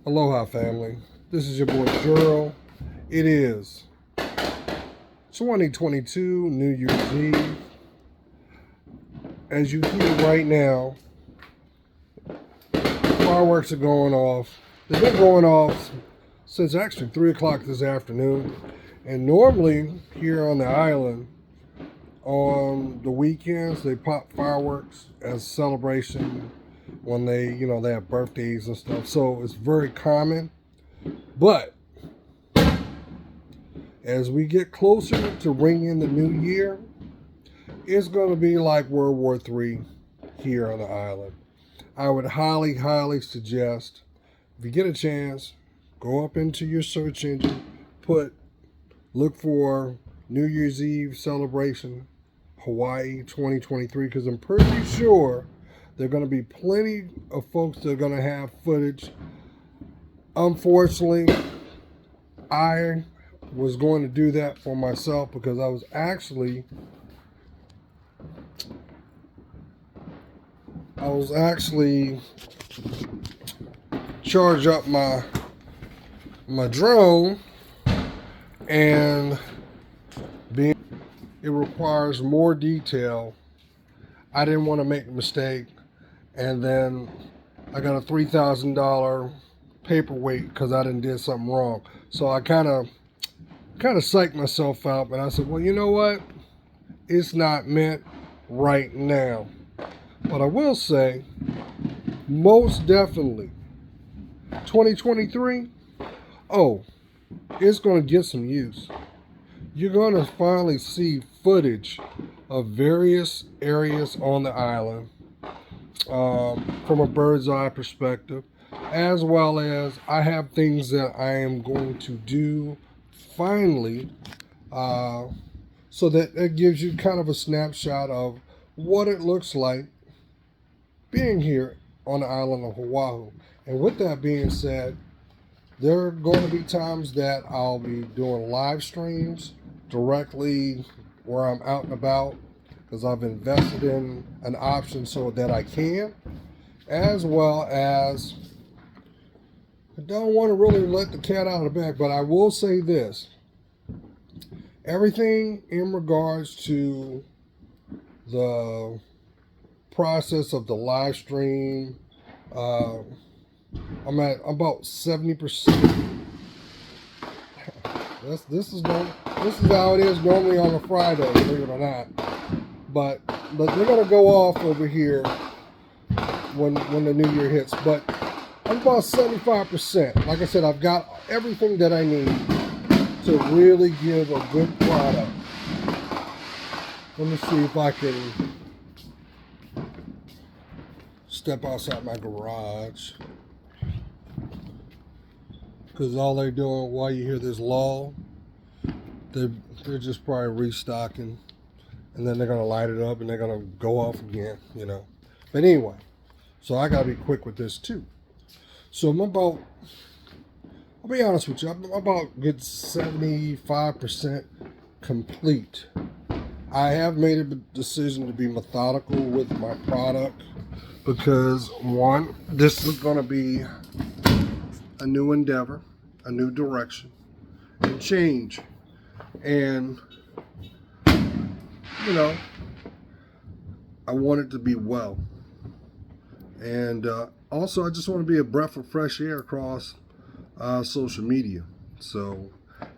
Aloha, family. This is your boy Juro. It is 2022, New Year's Eve. As you hear right now, fireworks are going off. They've been going off since actually 3 o'clock this afternoon. And normally here on the island, on the weekends, they pop fireworks as celebration when they have birthdays and stuff. So it's very common. But as we get closer to ringing the new year, it's going to be like World War III here on the island. I would highly, highly suggest, if you get a chance, go up into your search engine, look for New Year's Eve celebration, Hawaii 2023, because I'm pretty sure there are going to be plenty of folks that are going to have footage. Unfortunately, I was going to do that for myself because I was actually charge up my drone, and it requires more detail. I didn't want to make a mistake, and then I got a $3,000 paperweight because I did something wrong. So I kind of psyched myself out, but I said, well, you know what? It's not meant right now. But I will say, most definitely, 2023, it's going to get some use. You're going to finally see footage of various areas on the island from a bird's eye perspective, as well as I have things that I am going to do finally, so that it gives you kind of a snapshot of what it looks like being here on the island of Oahu. And with that being said, there are going to be times that I'll be doing live streams directly where I'm out and about, because I've invested in an option so that I can, as well as I don't want to really let the cat out of the bag, but I will say this. Everything in regards to the process of the live stream, I'm at about 70%. This is how it is normally on a Friday, believe it or not. But they're gonna go off over here when the new year hits. But I'm about 75%. Like I said, I've got everything that I need to really give a good product. Let me see if I can step outside my garage, because all they're doing while you hear this lull, they're just probably restocking, and then they're gonna light it up and they're gonna go off again, But anyway, so I gotta be quick with this too. So I'll be honest with you, I'm about good 75% complete. I have made a decision to be methodical with my product because, one, this is going to be a new endeavor, a new direction, and change. And, I want it to be well. And also, I just want to be a breath of fresh air across social media. So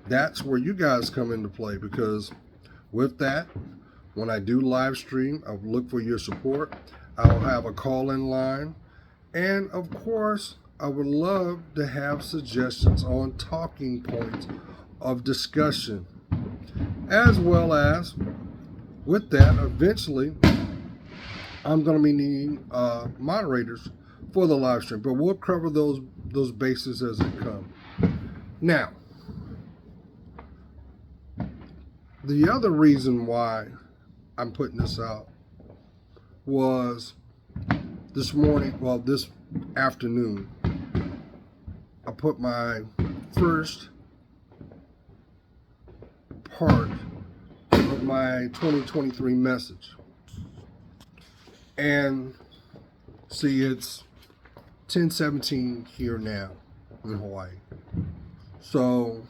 that's where you guys come into play, because with that, when I do live stream, I'll look for your support. I'll have a call-in line. And of course, I would love to have suggestions on talking points of discussion. As well as, with that, eventually, I'm going to be needing moderators for the live stream. But we'll cover those bases as they come. Now, the other reason why I'm putting this out was this afternoon, I put my first part of my 2023 message. And see, it's 10:17 here now. in Hawaii. So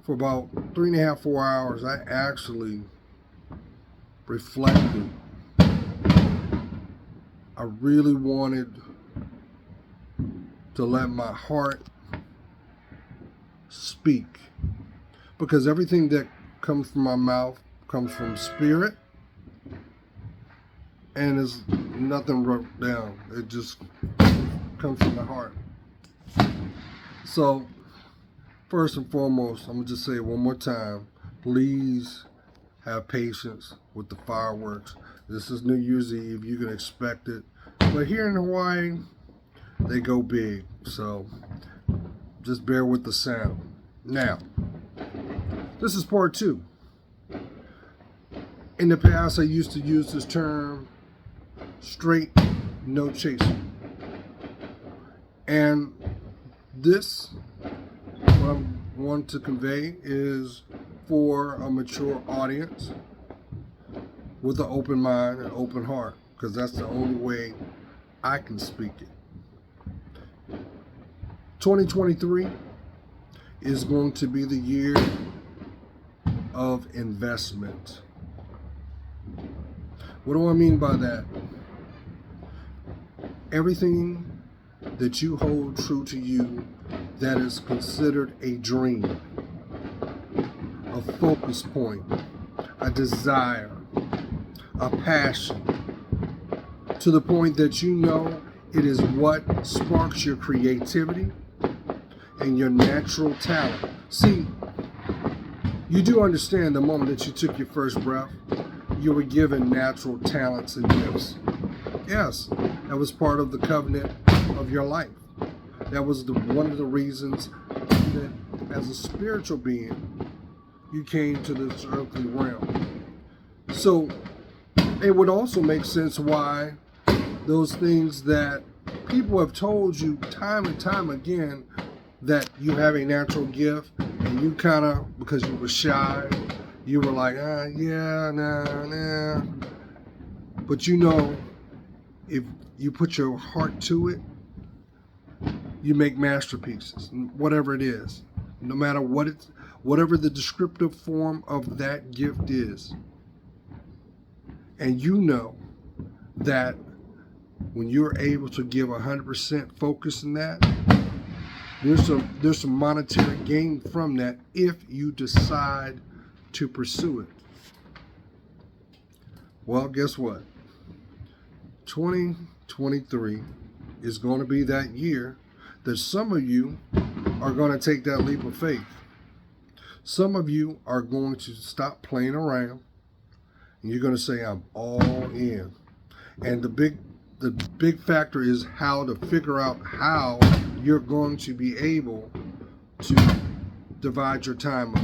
for about 3.5, 4 hours, I actually reflected. I really wanted to let my heart speak, because everything that comes from my mouth comes from spirit, and there's nothing wrote down. It just comes from the heart. So first and foremost, I'm gonna just say it one more time. Please have patience with the fireworks. This is New Year's Eve. You can expect it. But here in Hawaii, they go big. So just bear with the sound. Now, this is part 2. In the past, I used to use this term, straight, no chaser. And this, what I want to convey, is for a mature audience with an open mind and open heart, because that's the only way I can speak it. 2023 is going to be the year of investment. What do I mean by that? Everything that you hold true to you that is considered a dream, a focus point, a desire, a passion, to the point that you know it is what sparks your creativity and your natural talent. See, you do understand the moment that you took your first breath, you were given natural talents and gifts. Yes, that was part of the covenant of your life. That was one of the reasons that as a spiritual being, you came to this earthly realm. So it would also make sense why those things that people have told you time and time again, that you have a natural gift, and you kind of, because you were shy, you were like, yeah, nah. But you know, if you put your heart to it, you make masterpieces, whatever it is, no matter whatever the descriptive form of that gift is. And you know that when you're able to give 100% focus in that, there's some monetary gain from that if you decide to pursue it. Well, guess what? 2023 is going to be that year that some of you are going to take that leap of faith. Some of you are going to stop playing around, and you're going to say, I'm all in. And the big factor is how to figure out how you're going to be able to divide your time up.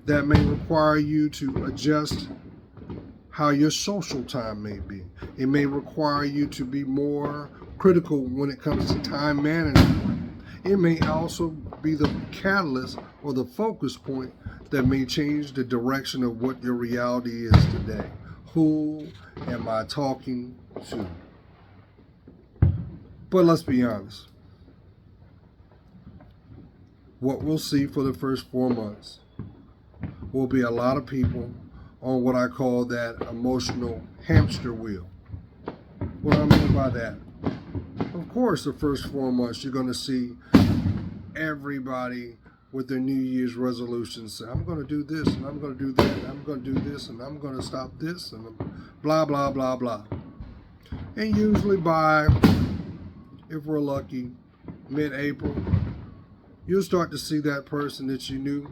That may require you to adjust how your social time may be. It may require you to be more critical when it comes to time management. It may also be the catalyst or the focus point that may change the direction of what your reality is today. Who am I talking to? But let's be honest. What we'll see for the first 4 months will be a lot of people on what I call that emotional hamster wheel. What I mean by that? Of course, the first 4 months you're going to see everybody with their New Year's resolutions say, I'm going to do this, and I'm going to do that, and I'm going to do this, and I'm going to stop this, and blah, blah, blah, blah. And usually by, if we're lucky, mid-April, you'll start to see that person that you knew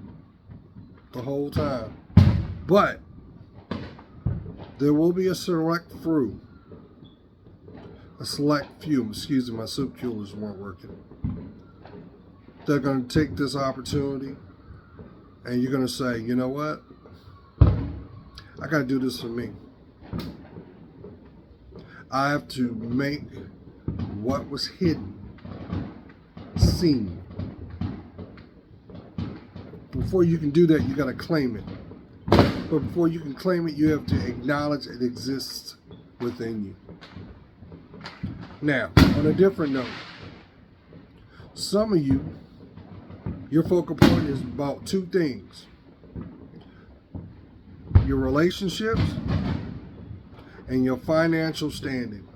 the whole time. But there will be a select few, excuse me, my soup coolers weren't working. They're going to take this opportunity, and you're going to say, you know what? I got to do this for me. I have to make what was hidden seen. Before you can do that, you got to claim it. But before you can claim it, you have to acknowledge it exists within you. Now, on a different note, Some of you, your focal point is about two things: your relationships and your financial standing.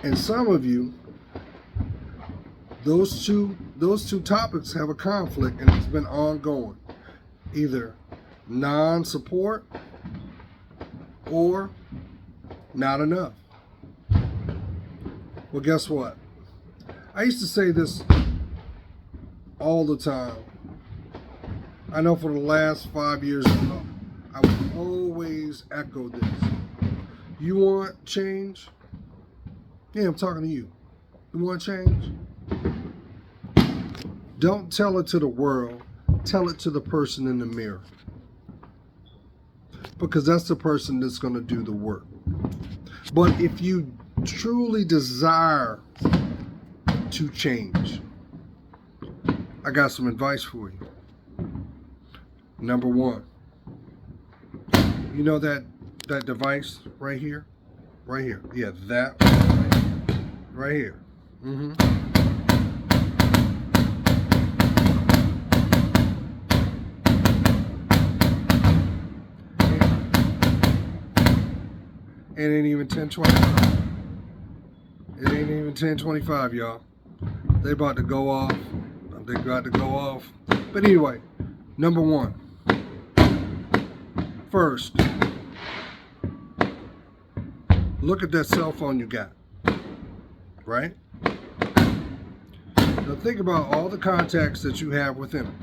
And some of you, those two topics have a conflict, and it's been ongoing. Either non-support or not enough. Well, guess what? I used to say this all the time. I know for the last 5 years, I would always echo this. You want change? Yeah, I'm talking to you. You want change? Don't tell it to the world. Tell it to the person in the mirror. Because that's the person that's going to do the work. But if you truly desire to change, I got some advice for you. Number one, you know that device right here? Right here. Yeah, that right here. Mm-hmm. It ain't even 10:25. It ain't even 10:25, y'all. They about to go off. They got to go off. But anyway, number one. First, look at that cell phone you got. Right? Now think about all the contacts that you have within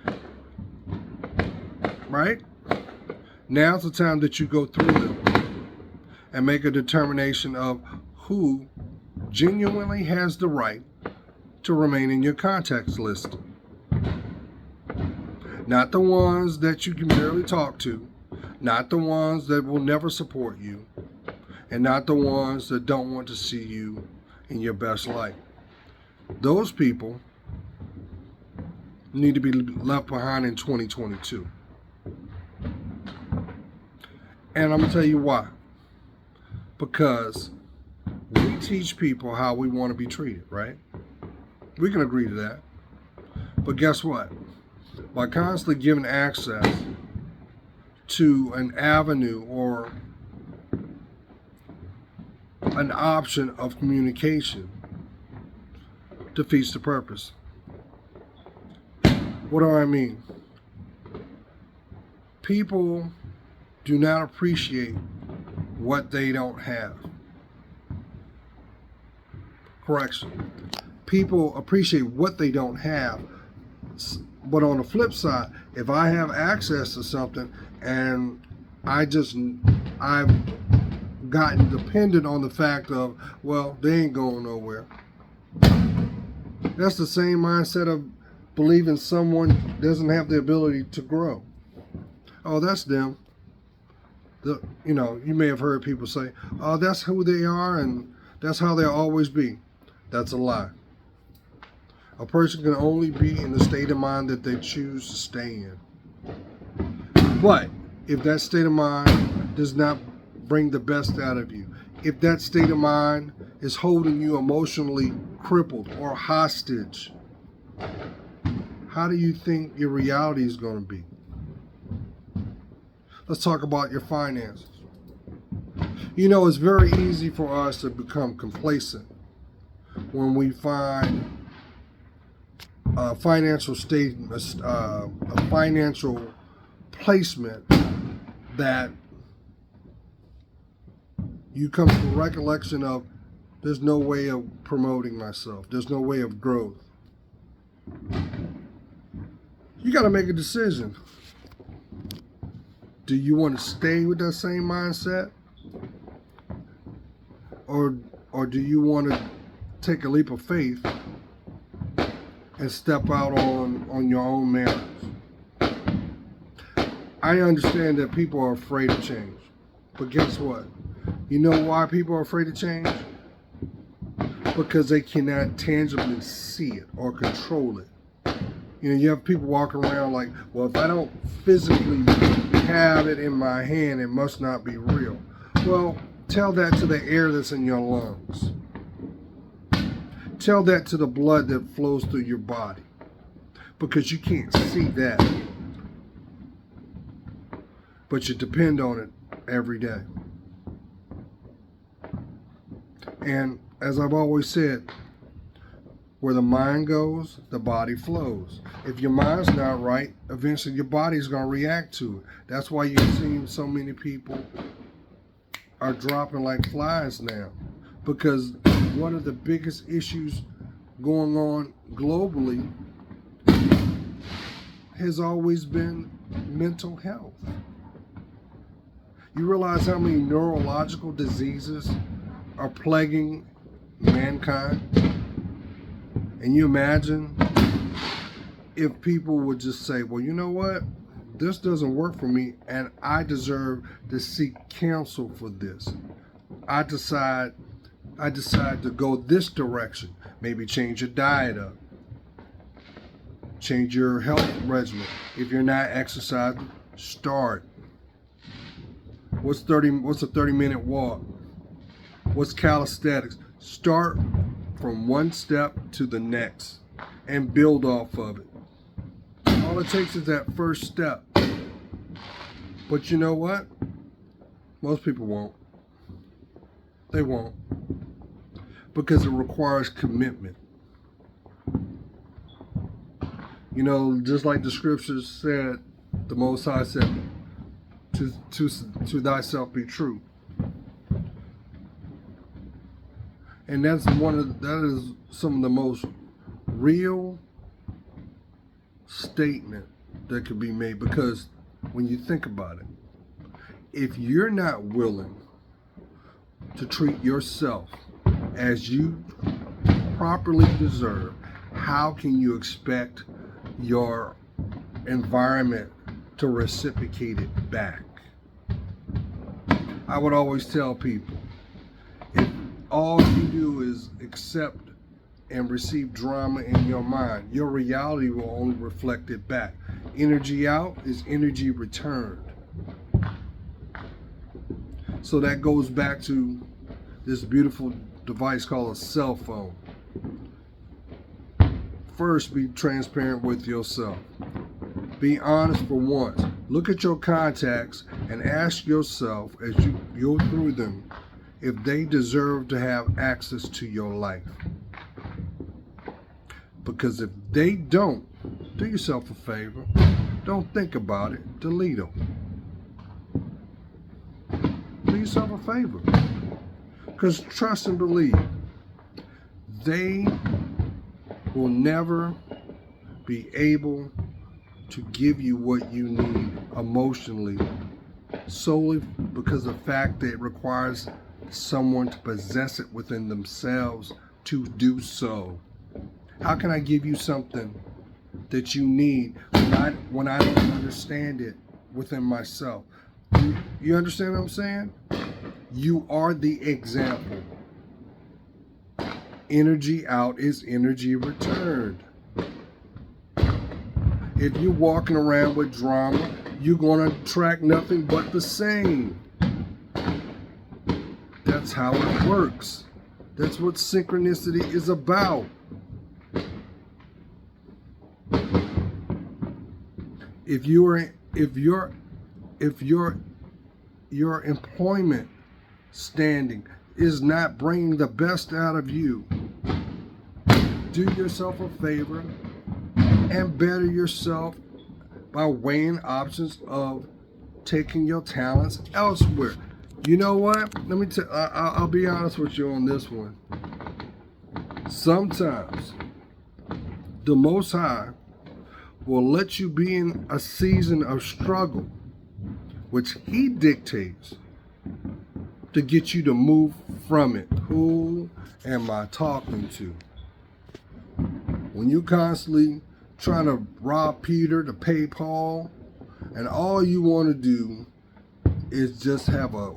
it. Right? Now's the time that you go through them and make a determination of who genuinely has the right to remain in your contacts list. Not the ones that you can barely talk to, not the ones that will never support you, and not the ones that don't want to see you in your best light. Those people need to be left behind in 2022. And I'm going to tell you why. Because we teach people how we want to be treated, right? We can agree to that. But guess what? By constantly giving access to an avenue or an option of communication defeats the purpose. What do I mean? People do not appreciate what they don't have. Correction. People appreciate what they don't have. But on the flip side, if I have access to something and I've gotten dependent on the fact of, well, they ain't going nowhere. That's the same mindset of believing someone doesn't have the ability to grow. Oh, that's them. You may have heard people say, oh, that's who they are and that's how they'll always be. That's a lie. A person can only be in the state of mind that they choose to stay in. But if that state of mind does not bring the best out of you, if that state of mind is holding you emotionally crippled or hostage, how do you think your reality is going to be? Let's talk about your finances. It's very easy for us to become complacent when we find a financial statement, a financial placement that you come to the recollection of, there's no way of promoting myself. There's no way of growth. You got to make a decision. Do you want to stay with that same mindset? Or do you want to take a leap of faith and step out on your own merits? I understand that people are afraid of change. But guess what? You know why people are afraid of change? Because they cannot tangibly see it or control it. You have people walking around like, well, if I don't physically have it in my hand, it must not be real. Well, tell that to the air that's in your lungs. Tell that to the blood that flows through your body, because you can't see that, but you depend on it every day. And as I've always said, where the mind goes, the body flows. If your mind's not right, eventually your body's going to react to it. That's why you've seen so many people are dropping like flies now. Because one of the biggest issues going on globally has always been mental health. You realize how many neurological diseases are plaguing mankind? And you imagine if people would just say, well, you know what? This doesn't work for me, and I deserve to seek counsel for this. I decide to go this direction. Maybe change your diet up. Change your health regimen. If you're not exercising, start. What's a 30-minute walk? What's calisthenics? Start from one step to the next and build off of it. All it takes is that first step. But you know what? Most people won't. They won't. Because it requires commitment. You know, just like the scriptures said, the Most High said, to thyself be true. And that is some of the most real statement that could be made, because when you think about it, if you're not willing to treat yourself as you properly deserve, how can you expect your environment to reciprocate it back? I would always tell people, if all you do is accept and receive drama in your mind, your reality will only reflect it back. Energy out is energy returned. So that goes back to this beautiful device called a cell phone. First, be transparent with yourself. Be honest for once. Look at your contacts and ask yourself as you go through them if they deserve to have access to your life. Because if they don't, do yourself a favor. Don't think about it. Delete them. Do yourself a favor. Because trust and believe, they will never be able to give you what you need emotionally, solely because of the fact that it requires someone to possess it within themselves to do so. How can I give you something that you need when I don't understand it within myself? You understand what I'm saying? You are the example. Energy out is energy returned. If you're walking around with drama, you're going to attract nothing but the same. That's how it works. That's what synchronicity is about. If your employment standing is not bringing the best out of you, do yourself a favor and better yourself by weighing options of taking your talents elsewhere. You know what? I'll be honest with you on this one. Sometimes the Most High will let you be in a season of struggle, which He dictates, to get you to move from it. Who am I talking to? When you constantly trying to rob Peter to pay Paul, and all you want to do is just have a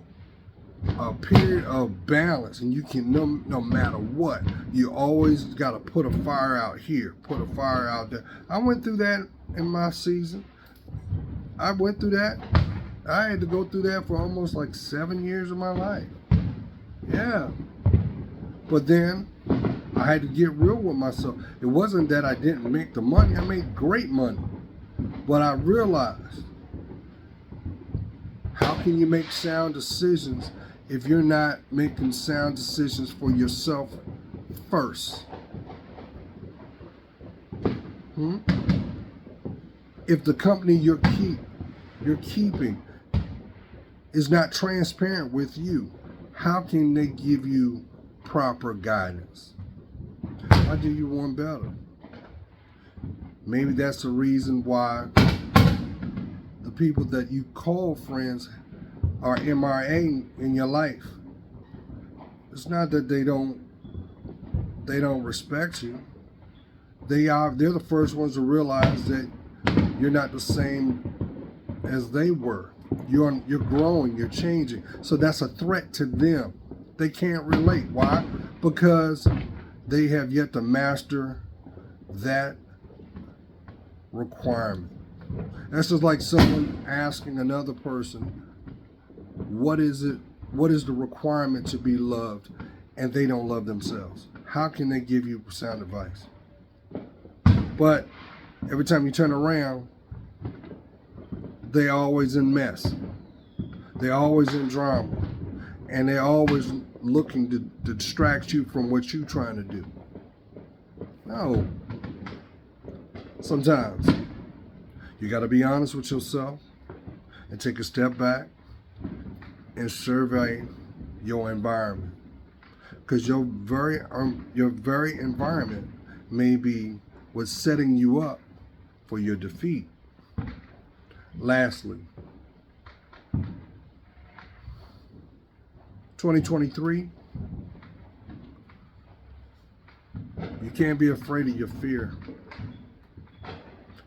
period of balance, and you can no matter what, you always got to put a fire out here, put a fire out there. I went through that in my season. I went through that. I had to go through that for almost like 7 years of my life. Yeah. But then I had to get real with myself. It wasn't that I didn't make the money. I made great money. But I realized, how can you make sound decisions if you're not making sound decisions for yourself first? If the company you're keeping is not transparent with you, how can they give you proper guidance? I'll do you one better. Maybe that's the reason why the people that you call friends are MIA in your life. It's not that they don't respect you. They're the first ones to realize that you're not the same as they were. You're growing, you're changing. So that's a threat to them. They can't relate. Why? Because they have yet to master that requirement. That's just like someone asking another person, what is the requirement to be loved, and they don't love themselves? How can they give you sound advice? But every time you turn around, they're always in mess. They're always in drama. And they're always looking to distract you from what you're trying to do. No. Sometimes you got to be honest with yourself and take a step back and survey your environment. Because your very environment may be what's setting you up for your defeat. Lastly, 2023, you can't be afraid of your fear.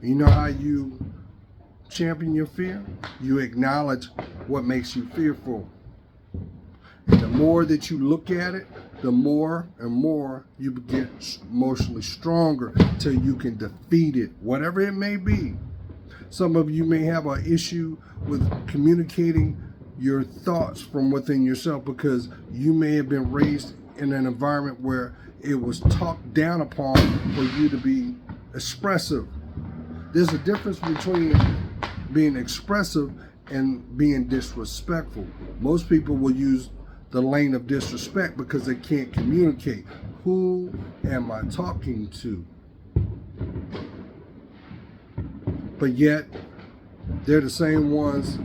You know how you champion your fear? You acknowledge what makes you fearful. And the more that you look at it, the more and more you get emotionally stronger till you can defeat it, whatever it may be. Some of you may have an issue with communicating your thoughts from within yourself because you may have been raised in an environment where it was talked down upon for you to be expressive. There's a difference between being expressive and being disrespectful. Most people will use the lane of disrespect because they can't communicate. Who am I talking to? But yet, they're the same ones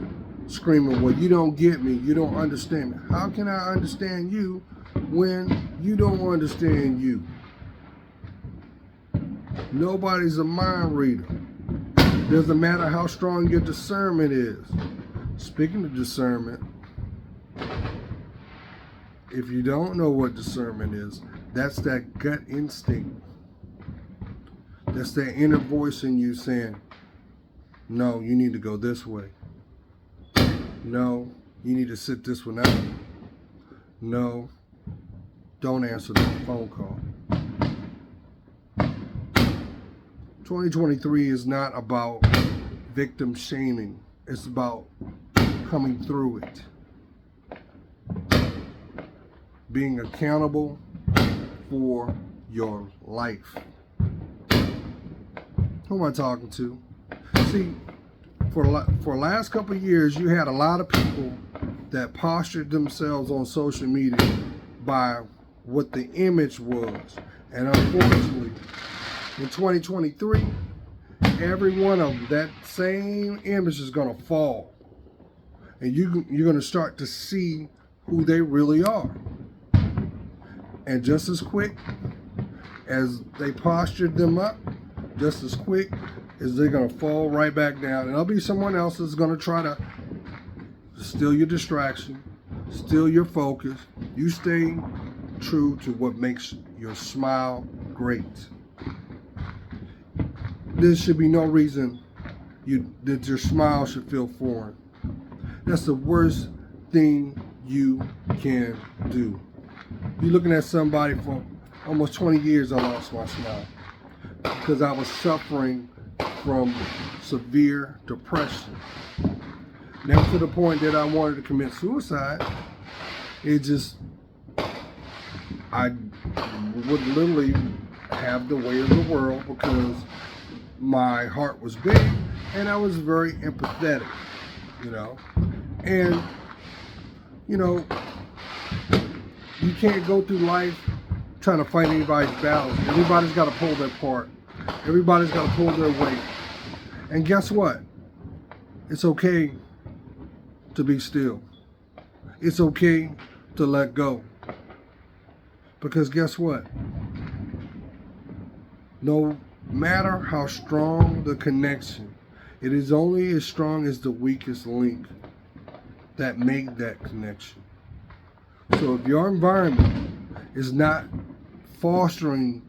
screaming, well, you don't get me, you don't understand me. How can I understand you when you don't understand you? Nobody's a mind reader. Doesn't matter how strong your discernment is. Speaking of discernment, if you don't know what discernment is, that's that gut instinct. That's that inner voice in you saying, no, you need to go this way. No, you need to sit this one out. No, don't answer that phone call. 2023 is not about victim shaming. It's about coming through it. Being accountable for your life. Who am I talking to? See, for the last couple of years, you had a lot of people that postured themselves on social media by what the image was. And unfortunately, in 2023, every one of them, that same image is going to fall. And you're going to start to see who they really are. And just as quick as they postured them up, just as quick as they're going to fall right back down. And there'll be someone else that's going to try to steal your distraction, steal your focus. You stay true to what makes your smile great. There should be no reason that your smile should feel foreign. That's the worst thing you can do. You're looking at somebody for almost 20 years. I lost my smile because I was suffering from severe depression. Now to the point that I wanted to commit suicide. I would literally have the way of the world because my heart was big and I was very empathetic, you know. And, you know, you can't go through life trying to fight anybody's battles. Everybody's got to pull their part. Everybody's got to pull their weight. And guess what? It's okay to be still. It's okay to let go. Because guess what? No matter how strong the connection, it is only as strong as the weakest link that make that connection. So if your environment is not fostering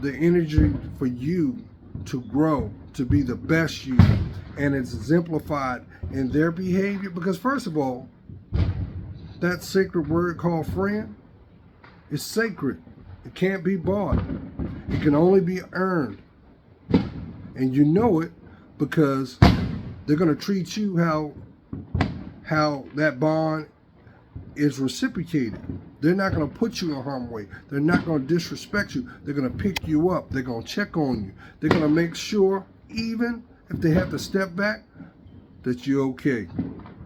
the energy for you to grow, to be the best you, and it's exemplified in their behavior, because first of all, that sacred word called friend is sacred. It can't be bought. It can only be earned. And you know it because they're going to treat you how that bond is reciprocated. They're not going to put you in harm's way. They're not going to disrespect you. They're going to pick you up. They're going to check on you. They're going to make sure, even if they have to step back, that you're okay.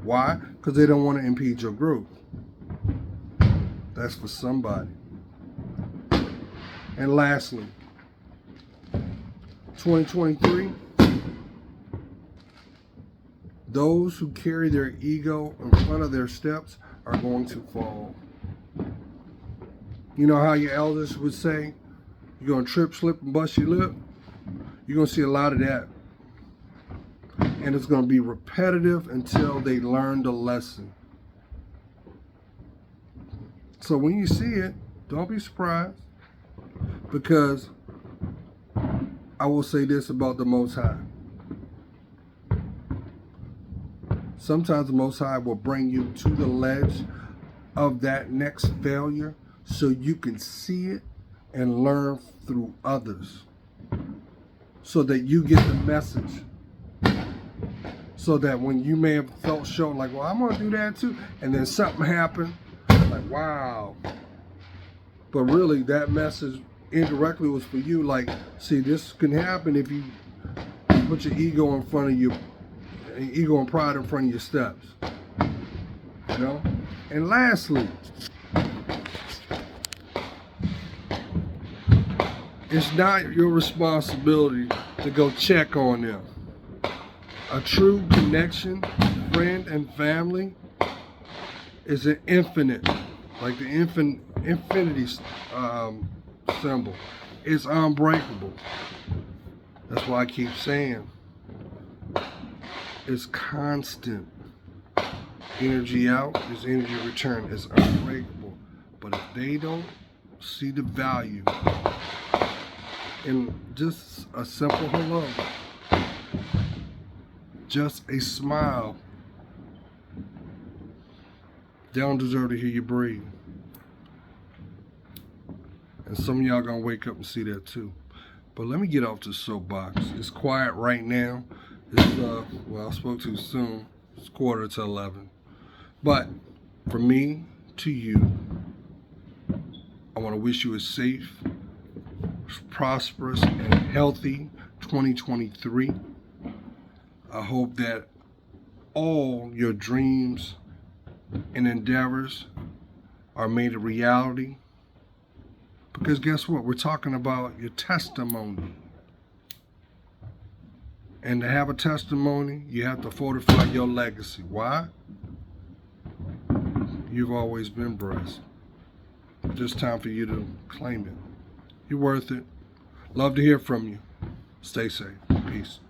Why? Because they don't want to impede your growth. That's for somebody. And lastly, 2023, those who carry their ego in front of their steps are going to fall. You know how your elders would say, you're going to trip, slip, and bust your lip? You're going to see a lot of that. And it's going to be repetitive until they learn the lesson. So when you see it, don't be surprised. Because I will say this about the Most High. Sometimes the Most High will bring you to the ledge of that next failure so you can see it and learn through others. So that you get the message. So that when you may have felt shown like, well, I'm going to do that too. And then something happened. Like, wow. But really, that message indirectly was for you. Like, see, this can happen if you put your ego in front of your ego and pride in front of your steps. You know? And lastly, it's not your responsibility to go check on them. A true connection, friend and family, is an infinite, like the infinity symbol. It's unbreakable. That's why I keep saying it's constant. Energy out is energy return. It's unbreakable. But if they don't see the value in just a simple hello, just a smile, they don't deserve to hear you breathe. And some of y'all gonna wake up and see that too. But let me get off the soapbox. It's quiet right now. It's well, I spoke too soon. It's 11:15. But from me to you, I want to wish you a safe, prosperous, and healthy 2023. I hope that all your dreams and endeavors are made a reality. Because guess what? We're talking about your testimony. And to have a testimony, you have to fortify your legacy. Why? You've always been blessed. It's time for you to claim it. You're worth it. Love to hear from you. Stay safe. Peace.